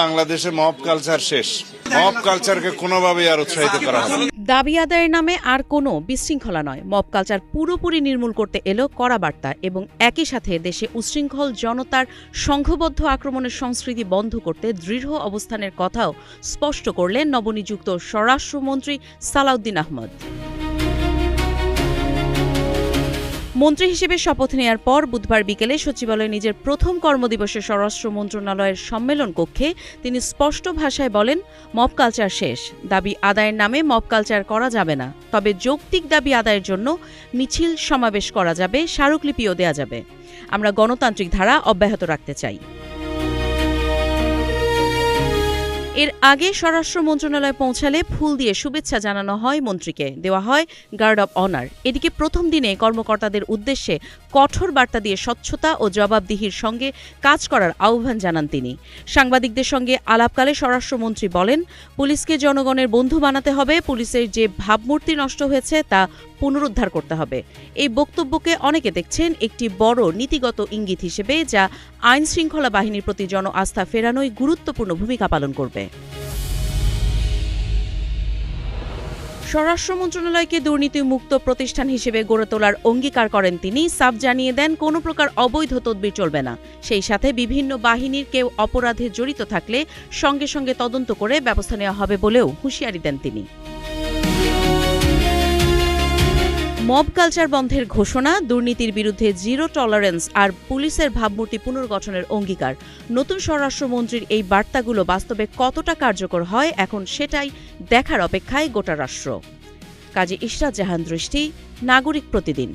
বাংলাদেশে mob culture শেষ। Mob কালচারকে কোনোভাবেই আর উৎসাহিত করা হবে না। দাবি আদায়ের নামে আর কোনো বিশৃঙ্খলা নয়, মব কালচার পুরোপুরি নির্মূল করতে এলো কড়া বার্তা এবং একই সাথে দেশে উচ্ছৃঙ্খল জনতার সংঘবদ্ধ আক্রমণের সংস্কৃতি বন্ধ করতে দৃঢ় অবস্থানের কথাও স্পষ্ট করলেন নবনিযুক্ত স্বরাষ্ট্রমন্ত্রী সালাউদ্দিন আহমদ। মন্ত্রী হিসেবে শপথ নেয়ার পর বুধবার বিকেলে সচিবালয়ে নিজের প্রথম কর্মদিবসে স্বরাষ্ট্র মন্ত্রণালয়ের সম্মেলন কক্ষে তিনি স্পষ্ট ভাষায় বলেন, মব কালচার শেষ। দাবি আদায়ের নামে মব কালচার করা যাবে না, তবে যৌক্তিক দাবি আদায়ের জন্য মিছিল সমাবেশ করা যাবে, স্মারকলিপিও দেয়া যাবে। আমরা গণতান্ত্রিক ধারা অব্যাহত রাখতে চাই। এর আগে স্বরাষ্ট্র মন্ত্রণালয়ে পৌঁছালে ফুল দিয়ে শুভেচ্ছা জানানো হয় মন্ত্রীকে, দেওয়া হয় গার্ড অব অনার। এদিকে প্রথম দিনে কর্মকর্তাদের উদ্দেশ্যে কঠোর বার্তা দিয়ে স্বচ্ছতা ও জবাবদিহির সঙ্গে কাজ করার আহ্বান জানান তিনি। সাংবাদিকদের সঙ্গে আলাপকালে স্বরাষ্ট্রমন্ত্রী বলেন, পুলিশকে জনগণের বন্ধু বানাতে হবে, পুলিশের যে ভাবমূর্তি নষ্ট হয়েছে তা পুনরুদ্ধার করতে হবে। এই বক্তব্যকে অনেকে দেখছেন একটি বড় নীতিগত ইঙ্গিত হিসেবে, যা আইন শৃঙ্খলা বাহিনীর প্রতি জন আস্থা ফেরানোয় গুরুত্বপূর্ণ ভূমিকা পালন করবে। স্বরাষ্ট্র মন্ত্রণালয়কে দুর্নীতিমুক্ত প্রতিষ্ঠান হিসেবে গড়ে তোলার অঙ্গীকার করেন তিনি। সাফ জানিয়ে দেন, কোনো প্রকার অবৈধ তদবির চলবে না। সেই সাথে বিভিন্ন বাহিনীর কেউ অপরাধে জড়িত থাকলে সঙ্গে সঙ্গে তদন্ত করে ব্যবস্থা নেওয়া হবে বলেও হুঁশিয়ারি দেন তিনি। মব কালচার বন্ধের ঘোষণা, দুর্নীতির বিরুদ্ধে জিরো টলারেন্স আর পুলিশের ভাবমূর্তি পুনর্গঠনের অঙ্গীকার। নতুন স্বরাষ্ট্রমন্ত্রীর এই বার্তাগুলো বাস্তবে কতটা কার্যকর হয়, এখন সেটাই দেখার অপেক্ষায় গোটা রাষ্ট্র। কাজী ইশরাত জাহান দৃষ্টি, নাগরিক প্রতিদিন।